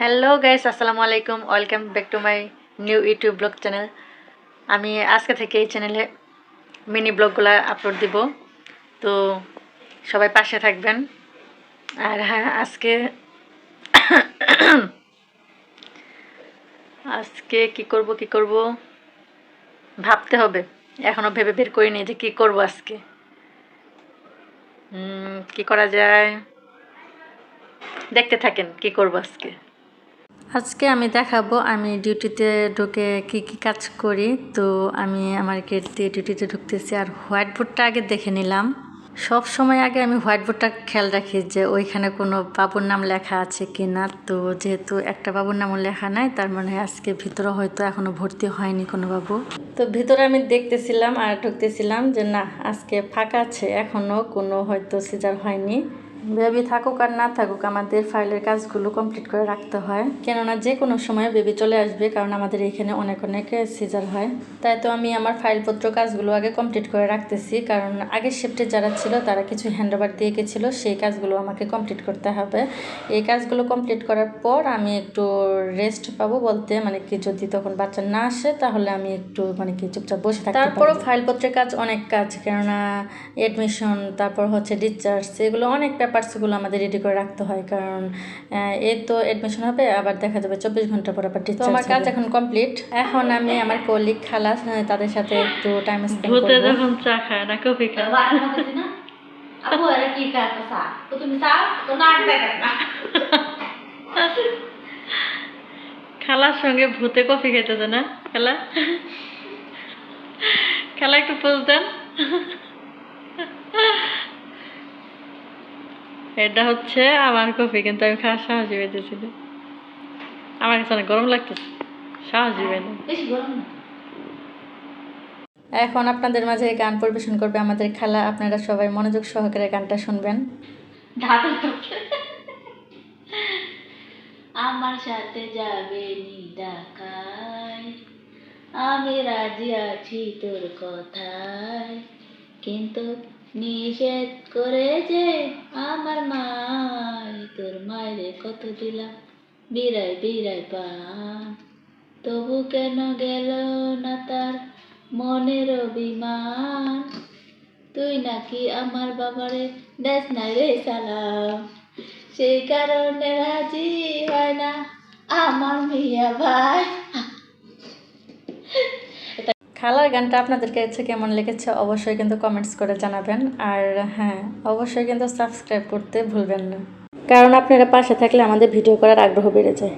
Hello guys, আসসালামু আলাইকুম। Welcome back to my new YouTube blog channel. আমি আজকে থেকে এই চ্যানেলে মিনি ব্লগগুলো আপলোড দিব, তো সবাই পাশে থাকবেন। আর হ্যাঁ, আজকে আজকে কি করব ভাবতে হবে। এখনও ভেবে বের করিনি যে কি করব আজকে। কি করা যায়, দেখতে থাকেন কি করব আজকে। আজকে আমি দেখাবো আমি ডিউটিতে ঢুকে কি কি কাজ করি। তো আমি আমার গেট দিয়ে ডিউটিতে ঢুকতেছি, আর হোয়াইট বোর্ডটা আগে দেখে নিলাম। সব সময় আগে আমি হোয়াইট বোর্ডটা খেয়াল রাখি যে ওইখানে কোনো বাবুর নাম লেখা আছে কি না। তো যেহেতু একটা বাবুর নামও লেখা নাই, তার মানে আজকে ভিতরে হয়তো এখনও ভর্তি হয়নি কোনো বাবু। তো ভিতরে আমি দেখতেছিলাম আর ঢুকতেছিলাম যে না, আজকে ফাঁকা আছে, এখনও কোনো হয়তো সিজার হয়নি। বেবি থাকুক আর না থাকুক, আমাদের ফাইলের কাজগুলো কমপ্লিট করে রাখতে হয়, কেননা যে কোনো সময় বেবি চলে আসবে, কারণ আমাদের এখানে অনেক সিজার হয়। তাই তো আমি আমার ফাইলপত্র কাজগুলো আগে কমপ্লিট করে রাখতেছি, কারণ আগের শিফটে যারা ছিল তারা কিছু হ্যান্ডওভার দিয়ে গেছিল, সেই কাজগুলো আমাকে কমপ্লিট করতে হবে। এই কাজগুলো কমপ্লিট করার পর আমি একটু রেস্ট পাবো, বলতে মানে কি, যদি তখন বাচ্চা না আসে তাহলে আমি একটু মানে কি চুপচাপ বসে থাকি। তারপরও ফাইলপত্রের কাজ অনেক কাজ, কেননা এডমিশন, তারপর হচ্ছে ডিসচার্জ, এগুলো অনেক পেপারসগুলো আমাদের রেডি করে রাখতে হয়, কারণ এই তো এডমিশন হবে, আবার দেখা যাবে 24 ঘন্টা পর আবার ডিসচার্জ। আমার কাজ এখন কমপ্লিট। এখন আমি আমার কলিগ খালা তাদের সাথে একটু টাইম স্পেন্ড করব। যখন চা খায় না কফি খায় আপু, এরা কি খায়? চা তো তুমি চা তো না দেখাত না। খালার সঙ্গে ভূতে কফি খেতেছে না খালা? খালা একটু পোজ দেন। এটা হচ্ছে আমার কফি, কিন্তু আমি খাওয়ার সাহসই পেতেছিল। আমার কাছে অনেক গরম লাগতেছে, সাহসই পাই না। এখন আপনাদের মাঝে গান পরিবেশন করবে আমাদের খালা। আপনারা সবাই মনোযোগ সহকারে গানটা শুনবেন। আমার সাথে যাবে নি ঢাকায়, আমি রাজি আছি তোর কথায়, কিন্তু নিষেধ করে যে আমার মাই, তোর মায়েরে কত দিলাম বিরাই বিরাই পান, তবু কেন গেল না তার মনের অভিমান, তুই নাকি আমার বাবারে দেশ নাই রে সালাম, সেই কারণে রাজি হয় না আমার মিয়া ভাই। খালার গানটা আপনাদের কাছে কেমন লেগেছে অবশ্যই কিন্তু কমেন্টস করে জানাবেন। আর হ্যাঁ, অবশ্যই কিন্তু সাবস্ক্রাইব করতে ভুলবেন না, কারণ আপনারা পাশে থাকলে আমাদের ভিডিও করার আগ্রহ বেড়ে যায়।